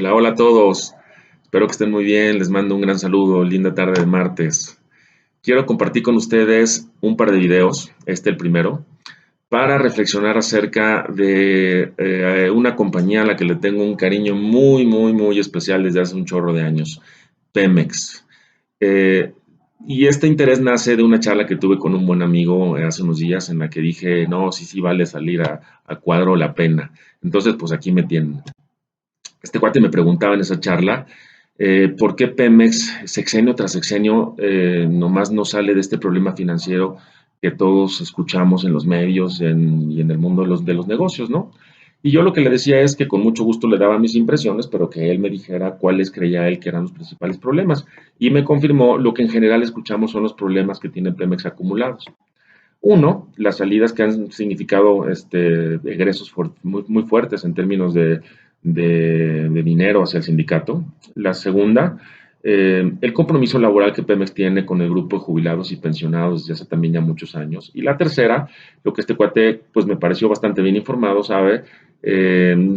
Hola, hola a todos. Espero que estén muy bien. Les mando un gran saludo. Linda tarde de martes. Quiero compartir con ustedes un par de videos, el primero, para reflexionar acerca de una compañía a la que le tengo un cariño muy, muy, muy especial desde hace un chorro de años, Pemex. Eh, y este interés nace de una charla que tuve con un buen amigo hace unos días en la que dije, no, sí, sí, vale salir a cuadro la pena. Entonces, pues aquí me tienen. Este cuate me preguntaba en esa charla por qué Pemex, sexenio tras sexenio, nomás no sale de este problema financiero que todos escuchamos en los medios y en el mundo de los negocios, ¿no? Y yo lo que le decía es que con mucho gusto le daba mis impresiones, pero que él me dijera cuáles creía él que eran los principales problemas. Y me confirmó lo que en general escuchamos son los problemas que tiene Pemex acumulados. Uno, las salidas que han significado egresos muy, muy fuertes en términos de dinero hacia el sindicato. La segunda, el compromiso laboral que Pemex tiene con el grupo de jubilados y pensionados desde hace también ya muchos años. Y la tercera, lo que este cuate pues me pareció bastante bien informado, sabe,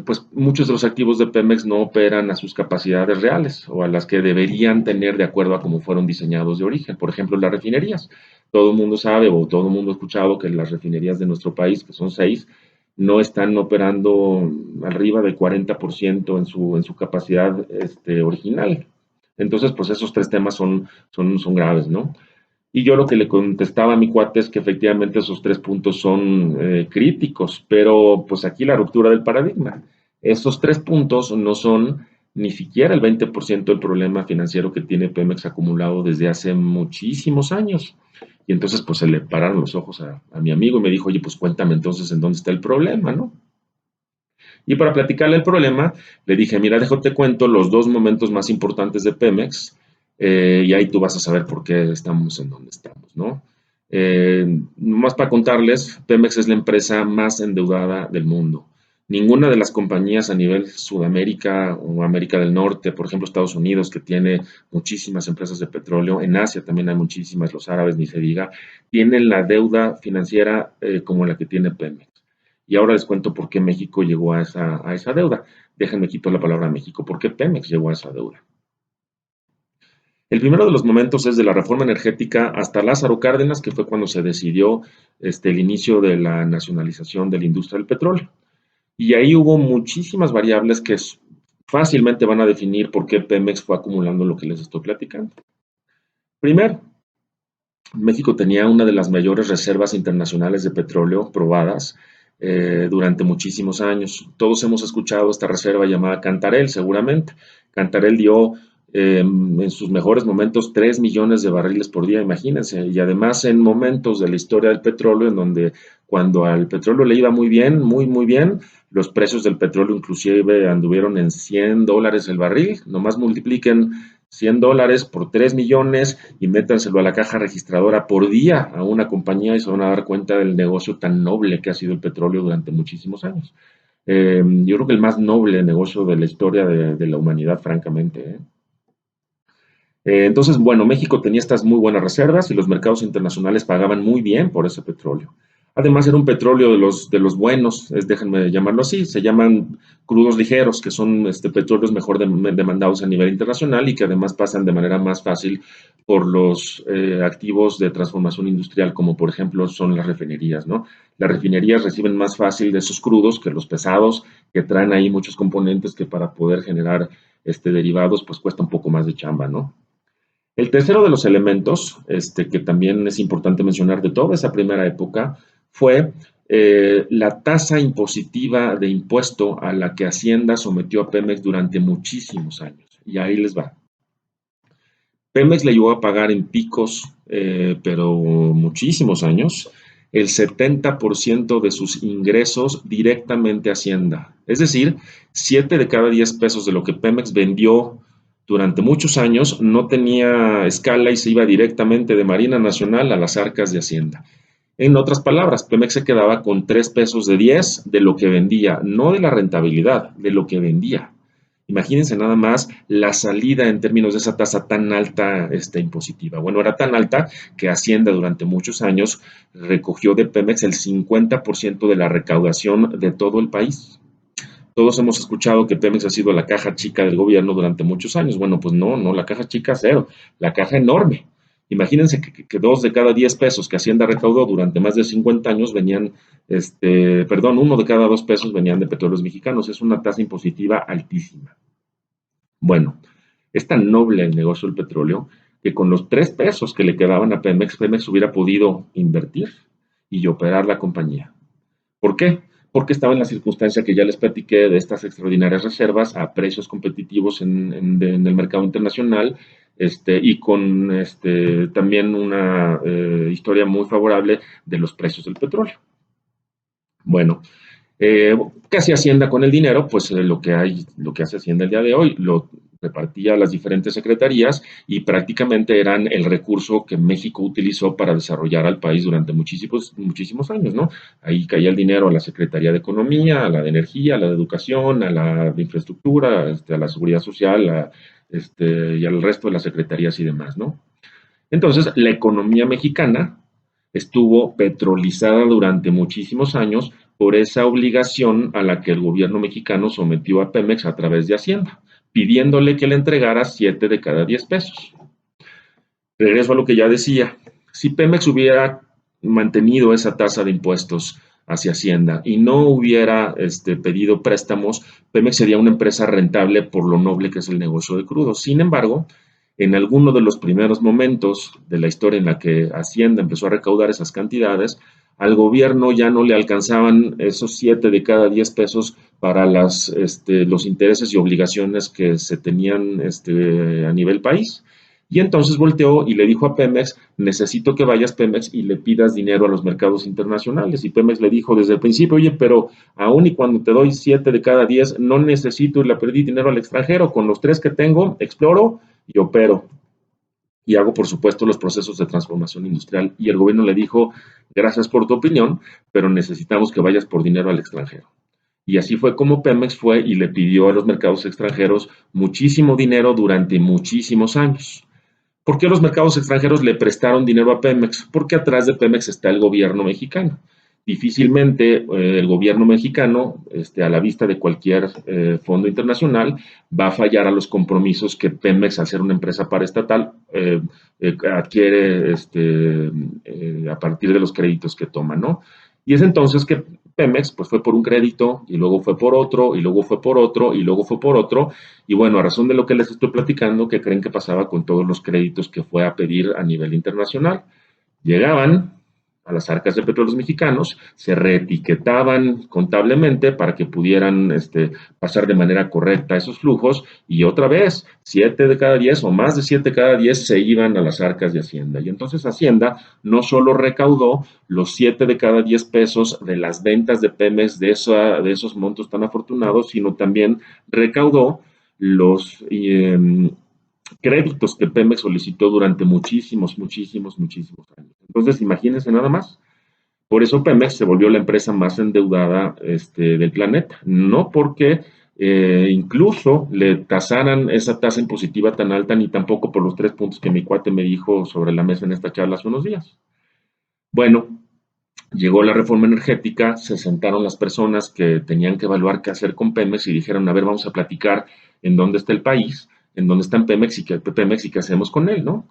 pues muchos de los activos de Pemex no operan a sus capacidades reales o a las que deberían tener de acuerdo a cómo fueron diseñados de origen. Por ejemplo, las refinerías. Todo el mundo sabe o todo el mundo ha escuchado que las refinerías de nuestro país, que son seis, no están operando arriba del 40% en su capacidad original. Entonces, pues esos tres temas son graves, ¿no? Y yo lo que le contestaba a mi cuate es que efectivamente esos tres puntos son críticos, pero pues aquí la ruptura del paradigma. Esos tres puntos no son ni siquiera el 20% del problema financiero que tiene Pemex acumulado desde hace muchísimos años. Y entonces pues se le pararon los ojos a mi amigo y me dijo, oye, pues cuéntame entonces en dónde está el problema, ¿no? Y para platicarle el problema, le dije, mira, déjate cuento los dos momentos más importantes de Pemex y ahí tú vas a saber por qué estamos en donde estamos, ¿no? Nomás para contarles, Pemex es la empresa más endeudada del mundo. Ninguna de las compañías a nivel Sudamérica o América del Norte, por ejemplo Estados Unidos, que tiene muchísimas empresas de petróleo, en Asia también hay muchísimas, los árabes ni se diga, tienen la deuda financiera como la que tiene Pemex. Y ahora les cuento por qué México llegó a esa deuda. Déjenme quitar la palabra México. ¿Por qué Pemex llegó a esa deuda? El primero de los momentos es de la reforma energética hasta Lázaro Cárdenas, que fue cuando se decidió el inicio de la nacionalización de la industria del petróleo. Y ahí hubo muchísimas variables que fácilmente van a definir por qué Pemex fue acumulando lo que les estoy platicando. Primero, México tenía una de las mayores reservas internacionales de petróleo probadas durante muchísimos años. Todos hemos escuchado esta reserva llamada Cantarell, seguramente. Cantarell dio en sus mejores momentos 3 millones de barriles por día, imagínense. Y además en momentos de la historia del petróleo en donde cuando al petróleo le iba muy bien, muy, muy bien, los precios del petróleo inclusive anduvieron en $100 el barril. Nomás multipliquen $100 por 3 millones y métanselo a la caja registradora por día a una compañía y se van a dar cuenta del negocio tan noble que ha sido el petróleo durante muchísimos años. Yo creo que el más noble negocio de la historia de la humanidad, francamente. Entonces, bueno, México tenía estas muy buenas reservas y los mercados internacionales pagaban muy bien por ese petróleo. Además, era un petróleo de los buenos, déjenme llamarlo así, se llaman crudos ligeros, que son petróleos mejor demandados a nivel internacional y que además pasan de manera más fácil por los activos de transformación industrial, como por ejemplo son las refinerías, ¿no? Las refinerías reciben más fácil de esos crudos que los pesados, que traen ahí muchos componentes que para poder generar derivados, pues cuesta un poco más de chamba, ¿no? El tercero de los elementos, que también es importante mencionar de toda esa primera época, fue la tasa impositiva de impuesto a la que Hacienda sometió a Pemex durante muchísimos años. Y ahí les va. Pemex le llegó a pagar en picos, pero muchísimos años, el 70% de sus ingresos directamente a Hacienda. Es decir, 7 de cada 10 pesos de lo que Pemex vendió durante muchos años no tenía escala y se iba directamente de Marina Nacional a las arcas de Hacienda. En otras palabras, Pemex se quedaba con 3 pesos de 10 de lo que vendía, no de la rentabilidad, de lo que vendía. Imagínense nada más la salida en términos de esa tasa tan alta impositiva. Bueno, era tan alta que Hacienda durante muchos años recogió de Pemex el 50% de la recaudación de todo el país. Todos hemos escuchado que Pemex ha sido la caja chica del gobierno durante muchos años. Bueno, pues no, no, la caja chica cero, la caja enorme. Imagínense que 2 de cada 10 pesos que Hacienda recaudó durante más de 50 años venían, perdón, 1 de cada 2 pesos venían de petróleos mexicanos. Es una tasa impositiva altísima. Bueno, es tan noble el negocio del petróleo que con los 3 pesos que le quedaban a Pemex, Pemex hubiera podido invertir y operar la compañía. ¿Por qué? Porque estaba en la circunstancia que ya les platiqué de estas extraordinarias reservas a precios competitivos en el mercado internacional, y con también una historia muy favorable de los precios del petróleo. Bueno, ¿qué hace Hacienda con el dinero? Pues lo que hace Hacienda el día de hoy, lo repartía a las diferentes secretarías y prácticamente eran el recurso que México utilizó para desarrollar al país durante muchísimos, muchísimos años, ¿no? Ahí caía el dinero a la Secretaría de Economía, a la de Energía, a la de Educación, a la de Infraestructura, a la Seguridad Social, y al resto de las secretarías y demás, ¿no? Entonces, la economía mexicana estuvo petrolizada durante muchísimos años por esa obligación a la que el gobierno mexicano sometió a Pemex a través de Hacienda, pidiéndole que le entregara 7 de cada 10 pesos. Regreso a lo que ya decía, si Pemex hubiera mantenido esa tasa de impuestos hacia Hacienda y no hubiera pedido préstamos, Pemex sería una empresa rentable por lo noble que es el negocio de crudo. Sin embargo, en alguno de los primeros momentos de la historia en la que Hacienda empezó a recaudar esas cantidades, al gobierno ya no le alcanzaban esos 7 de cada 10 pesos para los intereses y obligaciones que se tenían a nivel país. Y entonces volteó y le dijo a Pemex, necesito que vayas Pemex y le pidas dinero a los mercados internacionales. Y Pemex le dijo desde el principio, oye, pero aún y cuando te doy 7 de cada 10, no necesito irle a pedir dinero al extranjero. Con los 3 que tengo, exploro y opero. Y hago, por supuesto, los procesos de transformación industrial. Y el gobierno le dijo, gracias por tu opinión, pero necesitamos que vayas por dinero al extranjero. Y así fue como Pemex fue y le pidió a los mercados extranjeros muchísimo dinero durante muchísimos años. ¿Por qué los mercados extranjeros le prestaron dinero a Pemex? Porque atrás de Pemex está el gobierno mexicano. Difícilmente el gobierno mexicano, a la vista de cualquier fondo internacional, va a fallar a los compromisos que Pemex, al ser una empresa paraestatal, adquiere a partir de los créditos que toma, ¿no? Y es entonces que Pemex pues fue por un crédito y luego fue por otro y luego fue por otro y luego fue por otro y bueno, a razón de lo que les estoy platicando, ¿qué creen que pasaba con todos los créditos que fue a pedir a nivel internacional? Llegaban a las arcas de petróleos mexicanos, se reetiquetaban contablemente para que pudieran pasar de manera correcta esos flujos y otra vez 7 de cada 10 o más de 7 de cada 10 se iban a las arcas de Hacienda. Y entonces Hacienda no solo recaudó los 7 de cada 10 pesos de las ventas de Pemex de esos montos tan afortunados, sino también recaudó los créditos que Pemex solicitó durante muchísimos, muchísimos, muchísimos años. Entonces, imagínense nada más. Por eso Pemex se volvió la empresa más endeudada del planeta. No porque incluso le tasaran esa tasa impositiva tan alta, ni tampoco por los 3 puntos que mi cuate me dijo sobre la mesa en esta charla hace unos días. Bueno, llegó la reforma energética, se sentaron las personas que tenían que evaluar qué hacer con Pemex y dijeron, a ver, vamos a platicar en dónde está el país, en dónde está Pemex y qué hacemos con él, ¿no?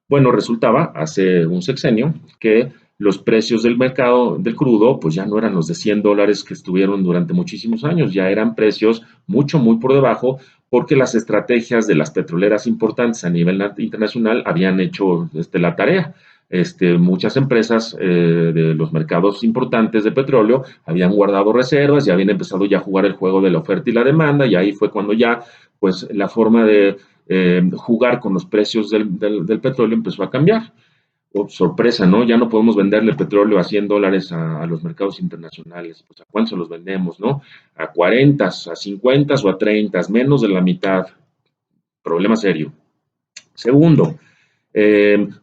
Bueno, resultaba hace un sexenio que los precios del mercado del crudo pues ya no eran los de $100 que estuvieron durante muchísimos años, ya eran precios mucho, muy por debajo porque las estrategias de las petroleras importantes a nivel internacional habían hecho la tarea. Muchas empresas de los mercados importantes de petróleo habían guardado reservas y habían empezado ya a jugar el juego de la oferta y la demanda y ahí fue cuando ya pues la forma de jugar con los precios del petróleo empezó a cambiar. Oh, sorpresa, ¿no? Ya no podemos venderle petróleo a $100 a los mercados internacionales. Pues, ¿a cuánto se los vendemos, no? A 40, a 50 o a 30, menos de la mitad. Problema serio. Segundo,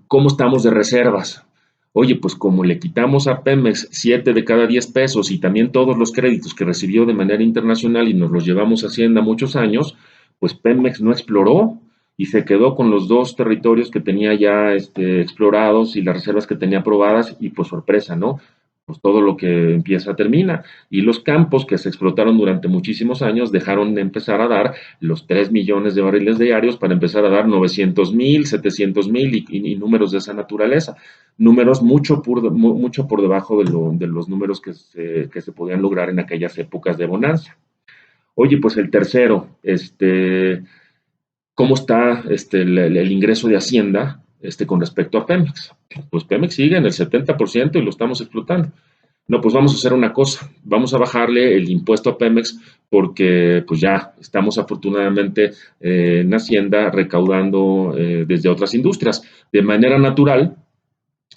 ¿cómo estamos de reservas? Oye, pues como le quitamos a Pemex 7 de cada 10 pesos y también todos los créditos que recibió de manera internacional y nos los llevamos a Hacienda muchos años, pues Pemex no exploró y se quedó con los 2 territorios que tenía ya explorados y las reservas que tenía aprobadas y pues sorpresa, ¿no? pues todo lo que empieza termina. Y los campos que se explotaron durante muchísimos años dejaron de empezar a dar los 3 millones de barriles diarios para empezar a dar 900,000, 700,000 y números de esa naturaleza. Números mucho por debajo de los números que se podían lograr en aquellas épocas de bonanza. Oye, pues el tercero, ¿cómo está el ingreso de Hacienda con respecto a Pemex? Pues Pemex sigue en el 70% y lo estamos explotando. No, pues vamos a hacer una cosa, vamos a bajarle el impuesto a Pemex porque pues ya estamos afortunadamente en Hacienda recaudando desde otras industrias. De manera natural,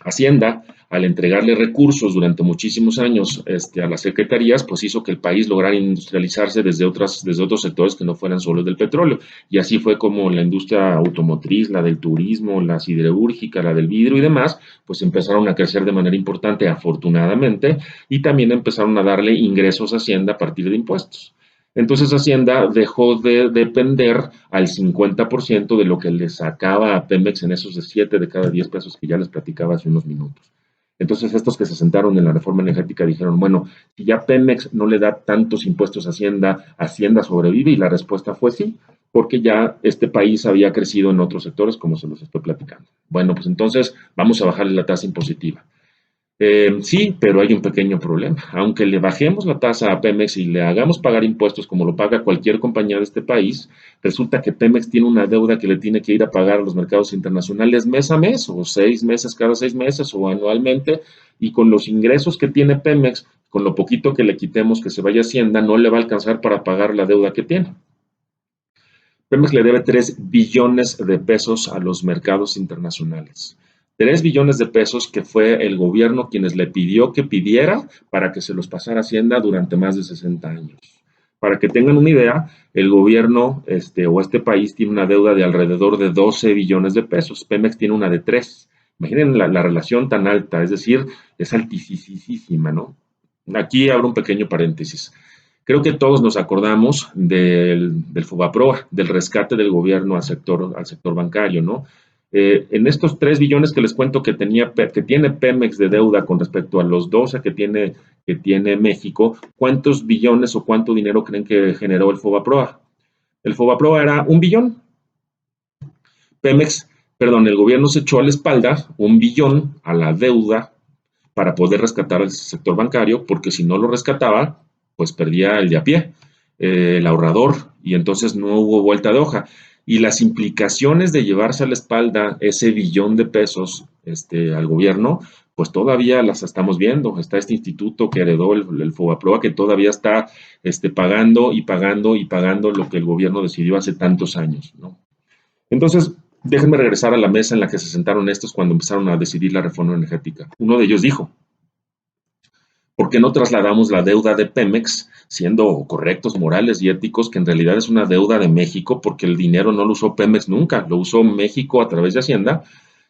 Hacienda, al entregarle recursos durante muchísimos años a las secretarías, pues hizo que el país lograra industrializarse desde otros sectores que no fueran solo el del petróleo. Y así fue como la industria automotriz, la del turismo, la siderúrgica, la del vidrio y demás, pues empezaron a crecer de manera importante, afortunadamente, y también empezaron a darle ingresos a Hacienda a partir de impuestos. Entonces Hacienda dejó de depender al 50% de lo que le sacaba a Pemex en esos 7 de cada 10 pesos que ya les platicaba hace unos minutos. Entonces estos que se sentaron en la reforma energética dijeron, bueno, si ya Pemex no le da tantos impuestos a Hacienda, Hacienda sobrevive, y la respuesta fue sí, porque ya este país había crecido en otros sectores, como se los estoy platicando. Bueno, pues entonces vamos a bajarle la tasa impositiva. Sí, pero hay un pequeño problema. Aunque le bajemos la tasa a Pemex y le hagamos pagar impuestos como lo paga cualquier compañía de este país, resulta que Pemex tiene una deuda que le tiene que ir a pagar a los mercados internacionales mes a mes, o 6 meses cada 6 meses, o anualmente, y con los ingresos que tiene Pemex, con lo poquito que le quitemos que se vaya a Hacienda, no le va a alcanzar para pagar la deuda que tiene. Pemex le debe 3 billones de pesos a los mercados internacionales. 3 billones de pesos que fue el gobierno quienes le pidió que pidiera para que se los pasara Hacienda durante más de 60 años. Para que tengan una idea, el gobierno o este país tiene una deuda de alrededor de 12 billones de pesos. Pemex tiene una de 3. Imaginen la relación tan alta, es decir, es altísima, ¿no? Aquí abro un pequeño paréntesis. Creo que todos nos acordamos del FOBAPROA, del rescate del gobierno al sector bancario, ¿no? En estos 3 billones que les cuento que tiene Pemex de deuda con respecto a los 12 que tiene México, ¿cuántos billones o cuánto dinero creen que generó el FOBAPROA? El FOBAPROA era 1 billón. El gobierno se echó a la espalda 1 billón a la deuda para poder rescatar al sector bancario, porque si no lo rescataba, pues perdía el de a pie, el ahorrador, y entonces no hubo vuelta de hoja. Y las implicaciones de llevarse a la espalda ese billón de pesos al gobierno, pues todavía las estamos viendo. Está este instituto que heredó el FOBAPROA, que todavía está pagando y pagando y pagando lo que el gobierno decidió hace tantos años, ¿no? Entonces, déjenme regresar a la mesa en la que se sentaron estos cuando empezaron a decidir la reforma energética. Uno de ellos dijo, ¿por qué no trasladamos la deuda de Pemex, siendo correctos, morales y éticos, que en realidad es una deuda de México, porque el dinero no lo usó Pemex nunca, lo usó México a través de Hacienda,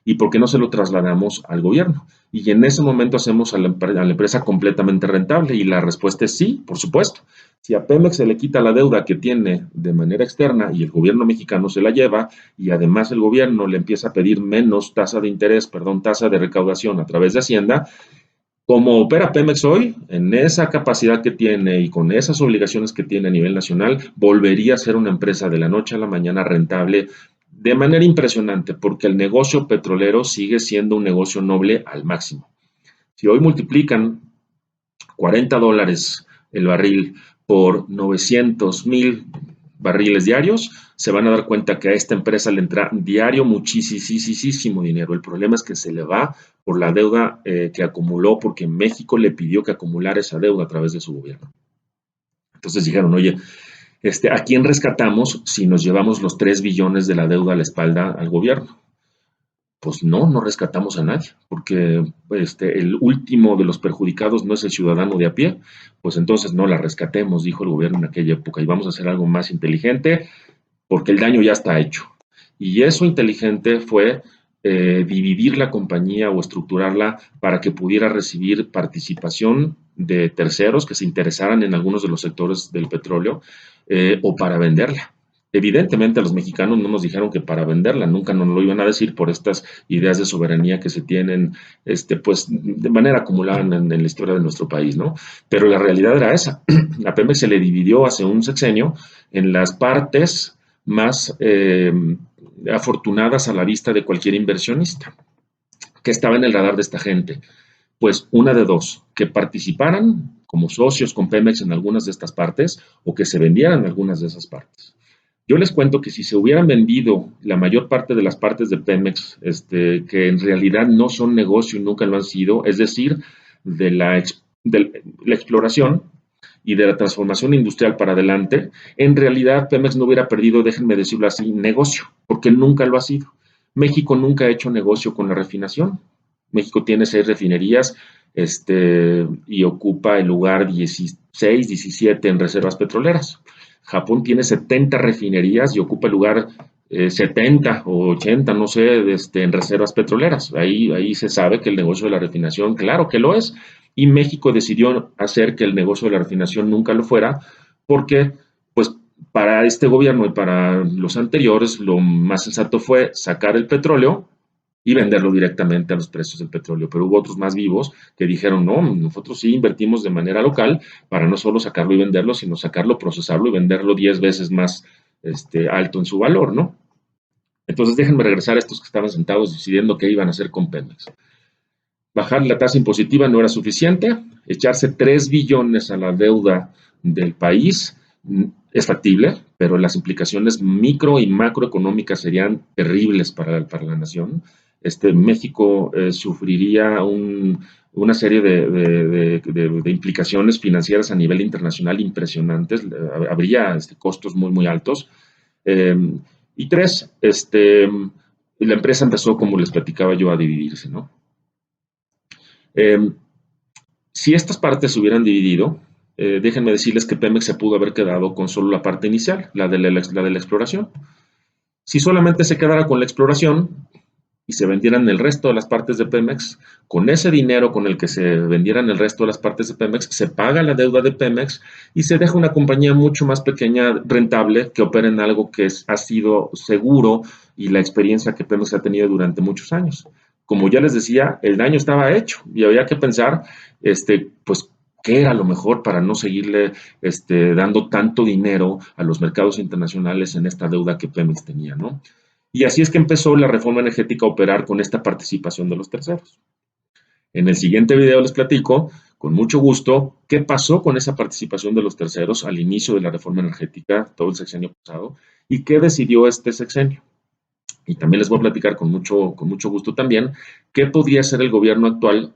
y por qué no se lo trasladamos al gobierno? Y en ese momento hacemos a la empresa completamente rentable, y la respuesta es sí, por supuesto. Si a Pemex se le quita la deuda que tiene de manera externa y el gobierno mexicano se la lleva, y además el gobierno le empieza a pedir menos tasa de interés, tasa de recaudación a través de Hacienda, como opera Pemex hoy, en esa capacidad que tiene y con esas obligaciones que tiene a nivel nacional, volvería a ser una empresa de la noche a la mañana rentable de manera impresionante, porque el negocio petrolero sigue siendo un negocio noble al máximo. Si hoy multiplican $40 el barril por 900,000 barriles diarios, se van a dar cuenta que a esta empresa le entra diario muchísimo dinero. El problema es que se le va por la deuda que acumuló, porque México le pidió que acumulara esa deuda a través de su gobierno. Entonces dijeron, oye, ¿a quién rescatamos si nos llevamos los 3 billones de la deuda a la espalda al gobierno? Pues no rescatamos a nadie, porque el último de los perjudicados no es el ciudadano de a pie, pues entonces no la rescatemos, dijo el gobierno en aquella época, y vamos a hacer algo más inteligente, porque el daño ya está hecho. Y eso inteligente fue dividir la compañía o estructurarla para que pudiera recibir participación de terceros que se interesaran en algunos de los sectores del petróleo, o para venderla. Evidentemente a los mexicanos no nos dijeron que para venderla, nunca nos lo iban a decir por estas ideas de soberanía que se tienen, pues, de manera acumulada en la historia de nuestro país, ¿no? Pero la realidad era esa. A Pemex se le dividió hace un sexenio en las partes más afortunadas a la vista de cualquier inversionista que estaba en el radar de esta gente. Pues una de dos, que participaran como socios con Pemex en algunas de estas partes o que se vendieran algunas de esas partes. Yo les cuento que si se hubieran vendido la mayor parte de las partes de Pemex, que en realidad no son negocio y nunca lo han sido, es decir, de la exploración y de la transformación industrial para adelante, en realidad Pemex no hubiera perdido, déjenme decirlo así, negocio, porque nunca lo ha sido. México nunca ha hecho negocio con la refinación. México tiene 6 refinerías y ocupa el lugar 16, 17 en reservas petroleras. Japón tiene 70 refinerías y ocupa el lugar 70 o 80, no sé, en reservas petroleras. Ahí se sabe que el negocio de la refinación, claro que lo es. Y México decidió hacer que el negocio de la refinación nunca lo fuera, porque, pues, para este gobierno y para los anteriores, lo más sensato fue sacar el petróleo y venderlo directamente a los precios del petróleo. Pero hubo otros más vivos que dijeron, no, nosotros sí invertimos de manera local para no solo sacarlo y venderlo, sino sacarlo, procesarlo y venderlo 10 veces más alto en su valor, ¿no? Entonces déjenme regresar a estos que estaban sentados decidiendo qué iban a hacer con Pemex. Bajar la tasa impositiva no era suficiente, echarse 3 billones a la deuda del país es factible, pero las implicaciones micro y macroeconómicas serían terribles para la nación. México sufriría una serie de implicaciones financieras a nivel internacional impresionantes, habría costos muy, muy altos. Eh, y 3, la empresa empezó, como les platicaba yo, a dividirse, ¿no? Si estas partes se hubieran dividido, déjenme decirles que Pemex se pudo haber quedado con solo la parte inicial, la de la exploración. Si solamente se quedara con la exploración y se vendieran el resto de las partes de Pemex, con ese dinero con el que se vendieran el resto de las partes de Pemex, se paga la deuda de Pemex y se deja una compañía mucho más pequeña, rentable, que opera en algo que ha sido seguro y la experiencia que Pemex ha tenido durante muchos años. Como ya les decía, el daño estaba hecho y había que pensar, pues, qué era lo mejor para no seguirle dando tanto dinero a los mercados internacionales en esta deuda que Pemex tenía, ¿no? Y así es que empezó la reforma energética a operar con esta participación de los terceros. En el siguiente video les platico, con mucho gusto, qué pasó con esa participación de los terceros al inicio de la reforma energética, todo el sexenio pasado, y qué decidió este sexenio. Y también les voy a platicar con mucho gusto también qué podría hacer el gobierno actual,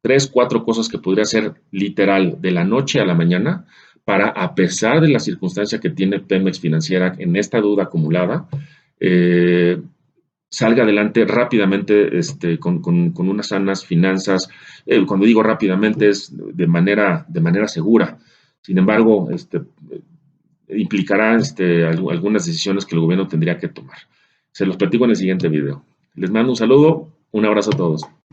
3, 4 cosas que podría hacer literal de la noche a la mañana para, a pesar de la circunstancia que tiene Pemex financiera en esta deuda acumulada, eh, salga adelante rápidamente con unas sanas finanzas. Cuando digo rápidamente es de manera segura. Sin embargo, implicará algunas decisiones que el gobierno tendría que tomar. Se los platico en el siguiente video. Les mando un saludo, un abrazo a todos.